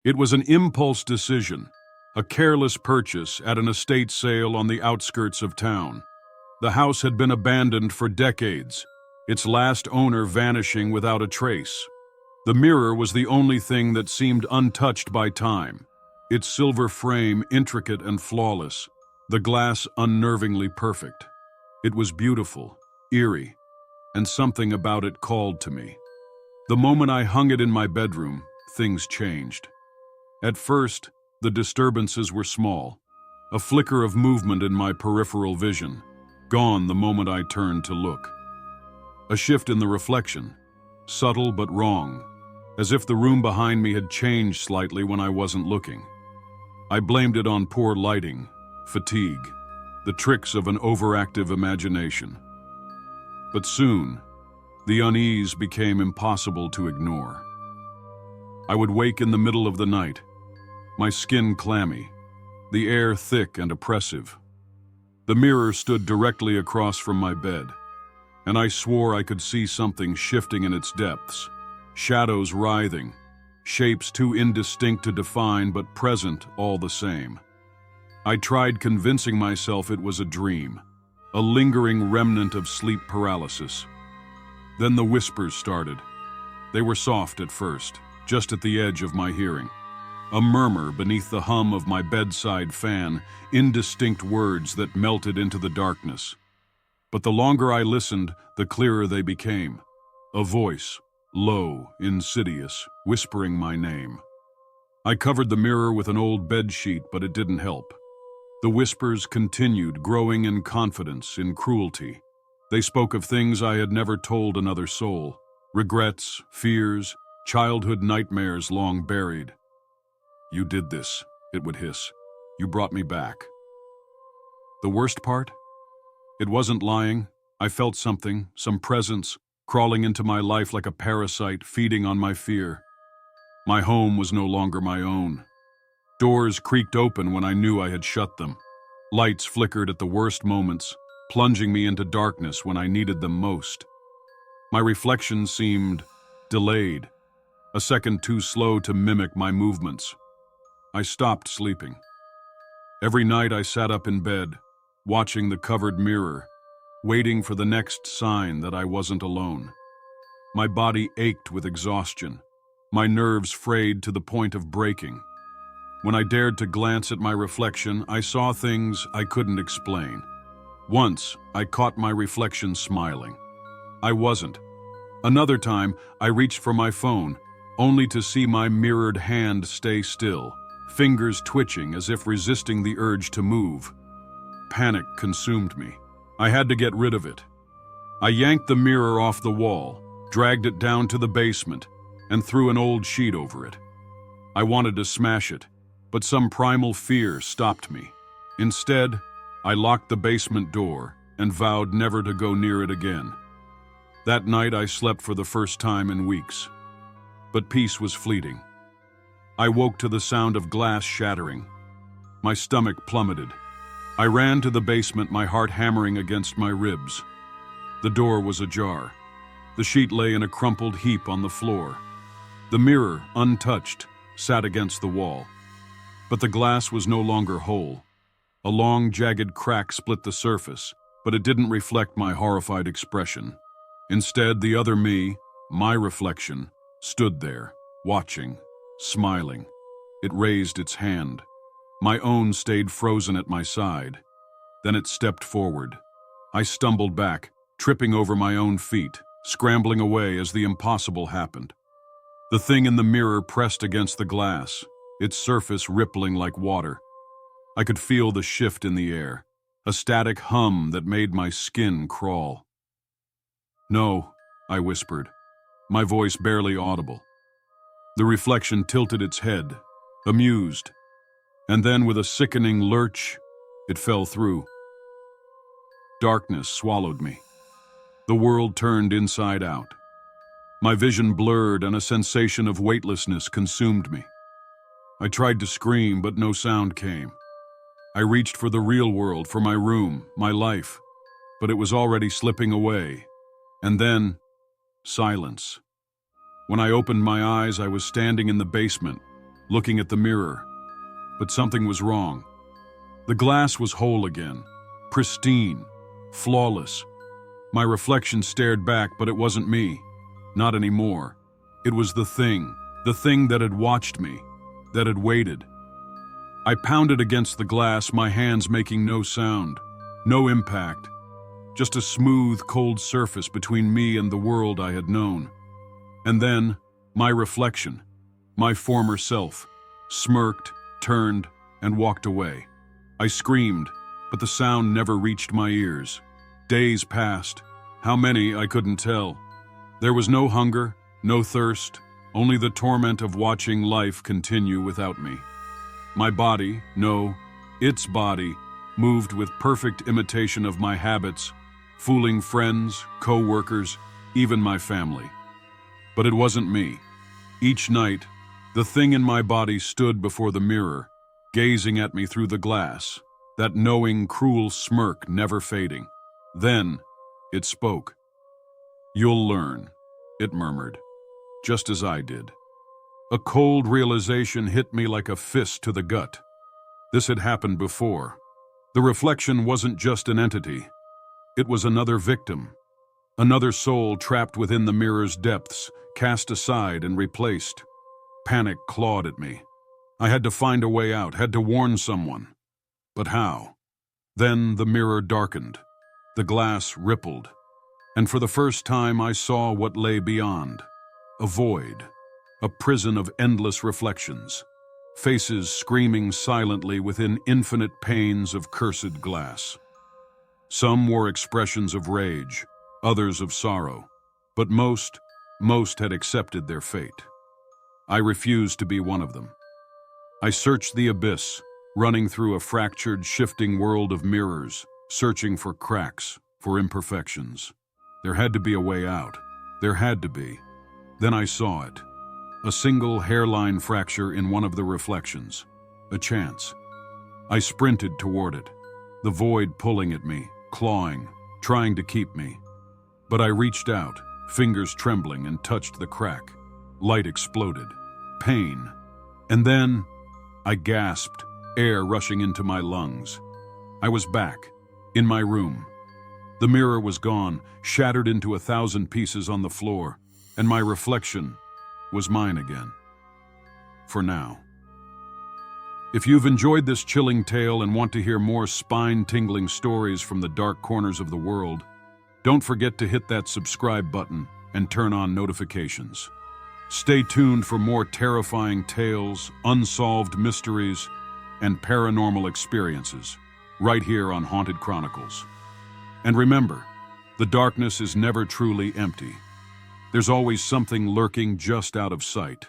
It was an impulse decision, a careless purchase at an estate sale on the outskirts of town. The house had been abandoned for decades, its last owner vanishing without a trace. The mirror was the only thing that seemed untouched by time, its silver frame intricate and flawless, the glass unnervingly perfect. It was beautiful, eerie, and something about it called to me. The moment I hung it in my bedroom, things changed. At first, the disturbances were small, a flicker of movement in my peripheral vision, gone the moment I turned to look. A shift in the reflection, subtle but wrong, as if the room behind me had changed slightly when I wasn't looking. I blamed it on poor lighting, fatigue, the tricks of an overactive imagination. But soon, the unease became impossible to ignore. I would wake in the middle of the night, my skin clammy, the air thick and oppressive. The mirror stood directly across from my bed, and I swore I could see something shifting in its depths, shadows writhing, shapes too indistinct to define but present all the same. I tried convincing myself it was a dream, a lingering remnant of sleep paralysis. Then the whispers started. They were soft at first, just at the edge of my hearing. A murmur beneath the hum of my bedside fan, indistinct words that melted into the darkness. But the longer I listened, the clearer they became. A voice, low, insidious, whispering my name. I covered the mirror with an old bedsheet, but it didn't help. The whispers continued, growing in confidence, in cruelty. They spoke of things I had never told another soul. Regrets, fears, childhood nightmares long buried. "You did this," it would hiss. "You brought me back." The worst part? It wasn't lying. I felt something, some presence, crawling into my life like a parasite, feeding on my fear. My home was no longer my own. Doors creaked open when I knew I had shut them. Lights flickered at the worst moments, plunging me into darkness when I needed them most. My reflection seemed delayed, a second too slow to mimic my movements. I stopped sleeping. Every night I sat up in bed, watching the covered mirror, waiting for the next sign that I wasn't alone. My body ached with exhaustion, my nerves frayed to the point of breaking. When I dared to glance at my reflection, I saw things I couldn't explain. Once, I caught my reflection smiling. I wasn't. Another time, I reached for my phone, only to see my mirrored hand stay still, fingers twitching as if resisting the urge to move. Panic consumed me. I had to get rid of it. I yanked the mirror off the wall, dragged it down to the basement, and threw an old sheet over it. I wanted to smash it, but some primal fear stopped me. Instead, I locked the basement door and vowed never to go near it again. That night I slept for the first time in weeks. But peace was fleeting. I woke to the sound of glass shattering. My stomach plummeted. I ran to the basement, my heart hammering against my ribs. The door was ajar. The sheet lay in a crumpled heap on the floor. The mirror, untouched, sat against the wall. But the glass was no longer whole. A long, jagged crack split the surface, but it didn't reflect my horrified expression. Instead, the other me, my reflection, stood there, watching, smiling. It raised its hand. My own stayed frozen at my side. Then it stepped forward. I stumbled back, tripping over my own feet, scrambling away as the impossible happened. The thing in the mirror pressed against the glass, its surface rippling like water. I could feel the shift in the air, a static hum that made my skin crawl. "No," I whispered, my voice barely audible. The reflection tilted its head, amused, and then with a sickening lurch, it fell through. Darkness swallowed me. The world turned inside out. My vision blurred and a sensation of weightlessness consumed me. I tried to scream, but no sound came. I reached for the real world, for my room, my life, but it was already slipping away. And then, silence. When I opened my eyes, I was standing in the basement, looking at the mirror. But something was wrong. The glass was whole again, pristine, flawless. My reflection stared back, but it wasn't me. Not anymore. It was the thing that had watched me, that had waited. I pounded against the glass, my hands making no sound, no impact. Just a smooth, cold surface between me and the world I had known. And then, my reflection, my former self, smirked, turned, and walked away. I screamed, but the sound never reached my ears. Days passed. How many, I couldn't tell. There was no hunger, no thirst, only the torment of watching life continue without me. My body, no, its body, moved with perfect imitation of my habits, fooling friends, co-workers, even my family. But it wasn't me. Each night, the thing in my body stood before the mirror, gazing at me through the glass, that knowing, cruel smirk never fading. Then, it spoke. "You'll learn," it murmured, just as I did. A cold realization hit me like a fist to the gut. This had happened before. The reflection wasn't just an entity. It was another victim, another soul trapped within the mirror's depths, cast aside and replaced. Panic clawed at me. I had to find a way out, had to warn someone. But how? Then the mirror darkened. The glass rippled. And for the first time I saw what lay beyond. A void. A prison of endless reflections. Faces screaming silently within infinite panes of cursed glass. Some wore expressions of rage, others of sorrow. But most had accepted their fate. I refused to be one of them. I searched the abyss, running through a fractured, shifting world of mirrors, searching for cracks, for imperfections. There had to be a way out. There had to be. Then I saw it. A single hairline fracture in one of the reflections. A chance. I sprinted toward it, the void pulling at me, clawing, trying to keep me. But I reached out, fingers trembling, and touched the crack. Light exploded. Pain. And then I gasped, air rushing into my lungs. I was back, in my room. The mirror was gone, shattered into 1,000 pieces on the floor, and my reflection was mine again. For now. If you've enjoyed this chilling tale and want to hear more spine-tingling stories from the dark corners of the world, don't forget to hit that subscribe button and turn on notifications. Stay tuned for more terrifying tales, unsolved mysteries, and paranormal experiences, right here on Haunted Chronicles. And remember, the darkness is never truly empty. There's always something lurking just out of sight.